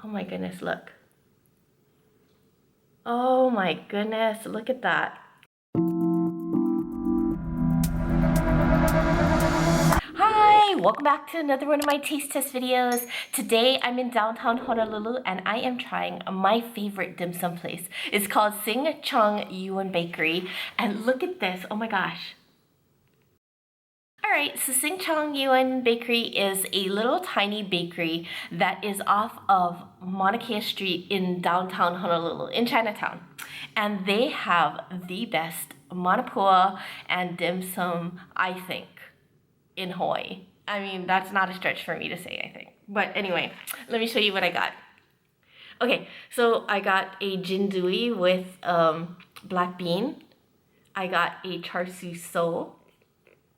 Oh my goodness, look. Oh my goodness, look at that. Hi, welcome back to another one of my taste test videos. Today I'm in downtown Honolulu and I am trying my favorite dim sum place. It's called Cheong Yuan Bakery and look at this, oh my gosh. Alright, so Cheong Yuan Bakery is a little tiny bakery that is off of Mauna Kea Street in downtown Honolulu, in Chinatown. And they have the best Manapua and dim sum, I think, in Hawaii. I mean, that's not a stretch for me to say, I think. But anyway, let me show you what I got. Okay, so I got a jindui with black bean. I got a char siu so.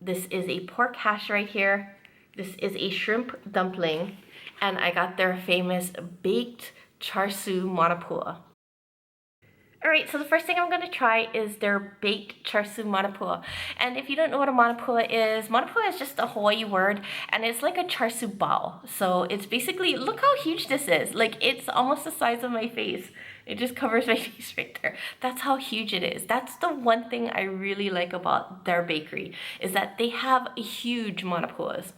This is a pork hash right here. This is a shrimp dumpling. And I got their famous baked char siu manapua. Alright, so the first thing I'm going to try is their baked char siu manapua. And if you don't know what a manapua is just a Hawaii word, and it's like a char siu bao. So it's basically, look how huge this is. Like, it's almost the size of my face. It just covers my face right there. That's how huge it is. That's the one thing I really like about their bakery, is that they have huge manapuas.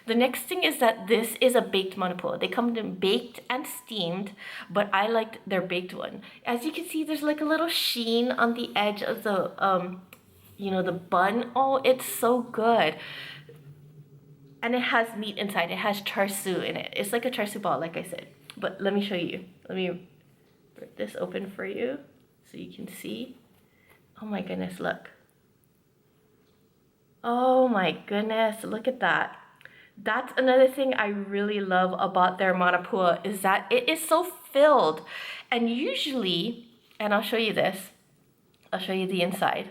The next thing is that this is a baked manapua. They come in baked and steamed, but I liked their baked one. As you can see, there's like a little sheen on the edge of the, the bun. Oh, it's so good. And it has meat inside. It has char siu in it. It's like a char siu ball, like I said. But let me show you. Let me rip this open for you so you can see. Oh my goodness, look. Oh my goodness, look at that. That's another thing I really love about their manapua, is that it is so filled. And usually, and I'll show you this, I'll show you the inside.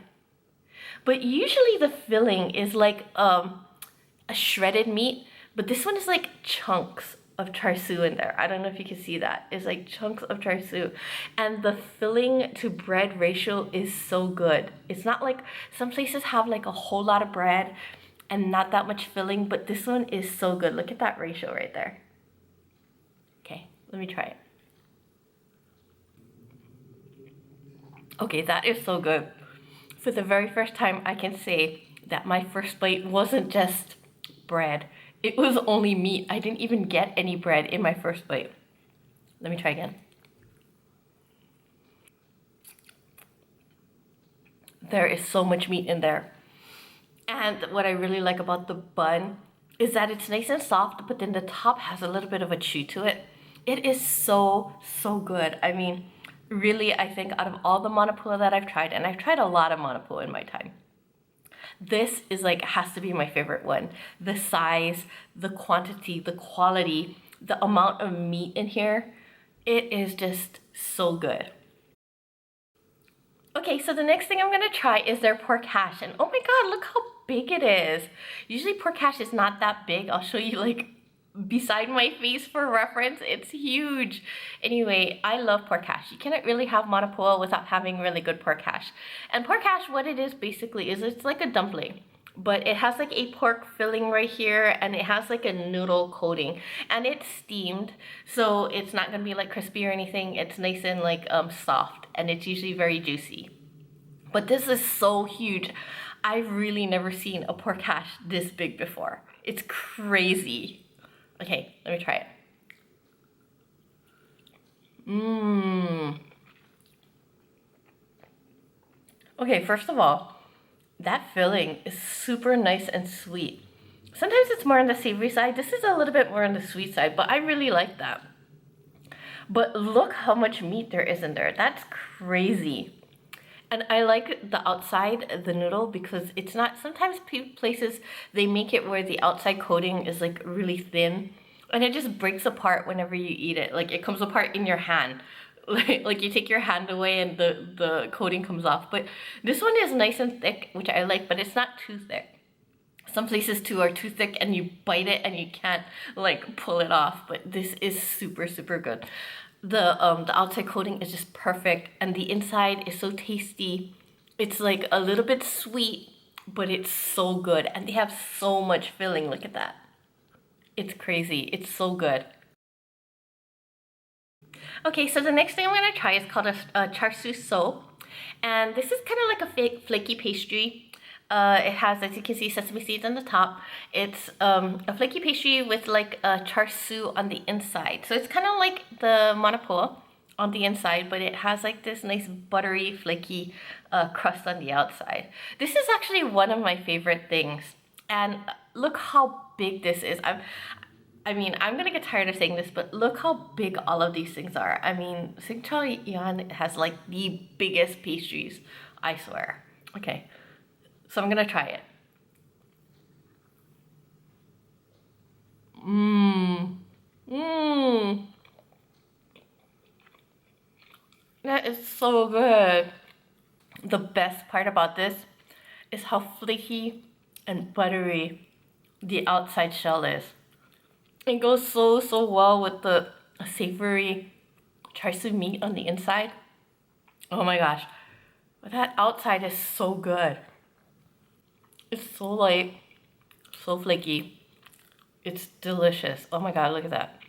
But usually the filling is like a shredded meat, but this one is like chunks of char siu in there. I don't know if you can see that. It's like chunks of char siu. And the filling to bread ratio is so good. It's not like some places have like a whole lot of bread and not that much filling, but this one is so good. Look at that ratio right there. Okay, let me try it. Okay, that is so good. For the very first time, I can say that my first bite wasn't just bread. It was only meat. I didn't even get any bread in my first bite. Let me try again. There is so much meat in there. And what I really like about the bun is that it's nice and soft, but then the top has a little bit of a chew to it. It is so, so good. I mean, really, I think out of all the manapua that I've tried, and I've tried a lot of manapua in my time, this is like, has to be my favorite one. The size, the quantity, the quality, the amount of meat in here, it is just so good. Okay, so the next thing I'm gonna try is their pork hash. And oh my God, look how big it is. Usually pork hash is not that big. I'll show you like beside my face for reference. It's huge. Anyway, I love pork hash. You cannot really have manapua without having really good pork hash. And pork hash, what it is basically is it's like a dumpling, but it has like a pork filling right here, and it has like a noodle coating, and it's steamed, so it's not gonna be like crispy or anything. It's nice and like soft, and it's usually very juicy. But this is so huge. I've really never seen a pork hash this big before. It's crazy. Okay, let me try it. Okay, first of all, that filling is super nice and sweet. Sometimes it's more on the savory side. This is a little bit more on the sweet side, but I really like that. But look how much meat there is in there. That's crazy. And I like the outside, the noodle, because it's not, sometimes places, they make it where the outside coating is like really thin, and it just breaks apart whenever you eat it. Like, it comes apart in your hand. Like you take your hand away and the coating comes off. But this one is nice and thick, which I like, but it's not too thick. Some places too are too thick and you bite it and you can't like pull it off, but this is super, super good. The outside coating is just perfect, and the inside is so tasty. It's like a little bit sweet, but it's so good, and they have so much filling. Look at that. It's crazy. It's so good. Okay, so the next thing I'm gonna try is called a char siu so, and this is kind of like a fake flaky pastry. It has, as you can see, sesame seeds on the top. It's a flaky pastry with like a char siu on the inside. So it's kind of like the Manapua on the inside, but it has like this nice buttery, flaky crust on the outside. This is actually one of my favorite things. And look how big this is. I mean, I'm gonna get tired of saying this, but look how big all of these things are. I mean, Cheong Yuan has like the biggest pastries, I swear. Okay, so I'm gonna try it. Mmm. Mmm. That is so good. The best part about this is how flaky and buttery the outside shell is. It goes so well with the savory char siu meat on the inside. Oh my gosh. But that outside is so good. It's so light, so flaky. It's delicious. Oh my god, look at that.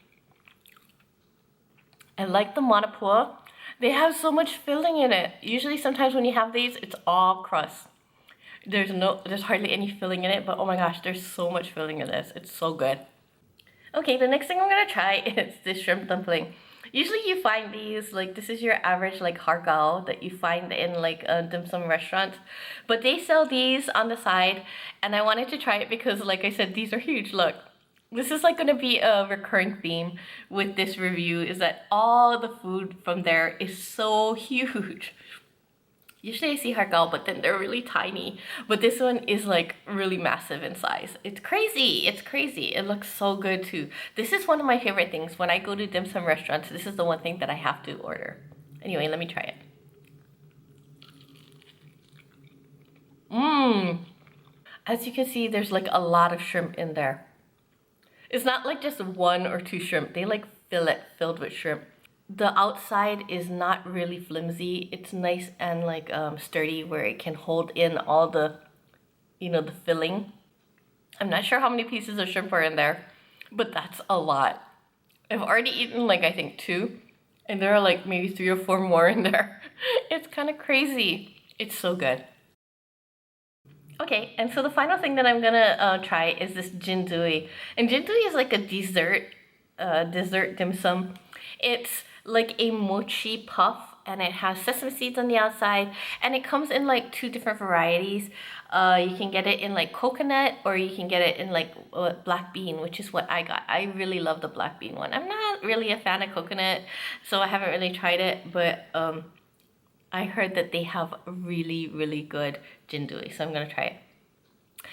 I like the Manapua. They have so much filling in it. Usually sometimes when you have these, it's all crust. There's hardly any filling in it, but oh my gosh, there's so much filling in this. It's so good. Okay, the next thing I'm gonna try is this shrimp dumpling. Usually you find these, like this is your average like har gow that you find in like dim sum restaurants. But they sell these on the side and I wanted to try it because like I said, these are huge, look. This is like gonna be a recurring theme with this review is that all the food from there is so huge. Usually I see har gow, but then they're really tiny. But this one is like really massive in size. It's crazy. It's crazy. It looks so good too. This is one of my favorite things. When I go to dim sum restaurants, this is the one thing that I have to order. Anyway, let me try it. Mmm. As you can see, there's like a lot of shrimp in there. It's not like just one or two shrimp. They like fill it filled with shrimp. The outside is not really flimsy. It's nice and like sturdy where it can hold in all the, the filling. I'm not sure how many pieces of shrimp are in there, but that's a lot. I've already eaten like I think two, and there are like maybe 3 or 4 more in there. It's kind of crazy. It's so good. Okay, and so the final thing that I'm gonna try is this jindui. And jindui is like a dessert dim sum. It's like a mochi puff and it has sesame seeds on the outside and it comes in like 2 different varieties. You can get it in like coconut or you can get it in like black bean, which is what I got. I really love the black bean one. I'm not really a fan of coconut, so I haven't really tried it, but I heard that they have really good jindui, so I'm gonna try it.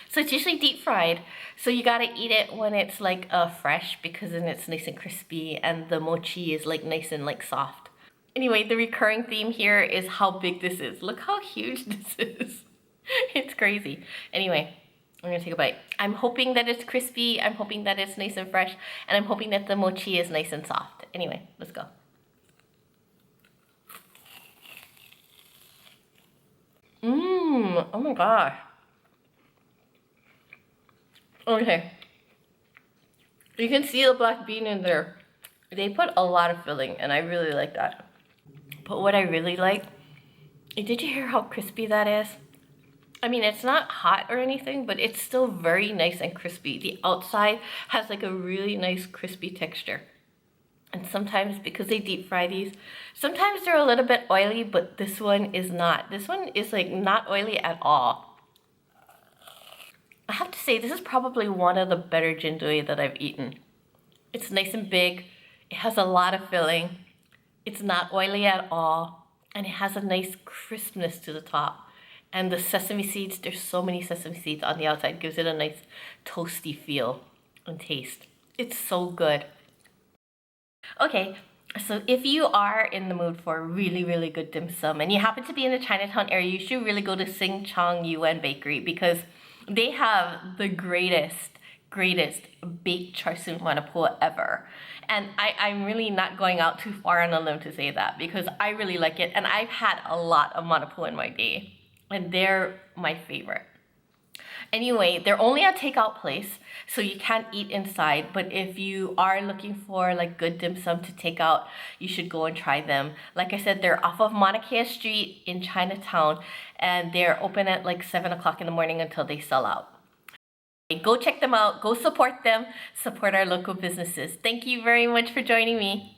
So it's usually deep fried, so you gotta eat it when it's like fresh because then it's nice and crispy and the mochi is like nice and like soft. Anyway, the recurring theme here is how big this is. Look how huge this is. It's crazy. Anyway, I'm gonna take a bite. I'm hoping that it's crispy, I'm hoping that it's nice and fresh, and I'm hoping that the mochi is nice and soft. Anyway, let's go. Mmm, oh my gosh. Okay. You can see the black bean in there. They put a lot of filling and I really like that. But what I really like, did you hear how crispy that is? I mean, it's not hot or anything, but it's still very nice and crispy. The outside has like a really nice crispy texture. And sometimes because they deep fry these, sometimes they're a little bit oily, but this one is not. This one is like not oily at all. I have to say, this is probably one of the better jindui that I've eaten. It's nice and big, it has a lot of filling, it's not oily at all, and it has a nice crispness to the top. And the sesame seeds, there's so many sesame seeds on the outside, gives it a nice toasty feel and taste. It's so good. Okay, so if you are in the mood for really good dim sum and you happen to be in the Chinatown area, you should really go to Cheong Yuan Bakery because they have the greatest baked char siu manapua ever. And I'm really not going out too far on a limb to say that because I really like it and I've had a lot of manapua in my day and they're my favorite. Anyway, they're only a takeout place, so you can't eat inside. But if you are looking for like good dim sum to take out, you should go and try them. Like I said, they're off of Manapua Street in Chinatown, and they're open at like 7 o'clock in the morning until they sell out. Go check them out, go support them, support our local businesses. Thank you very much for joining me.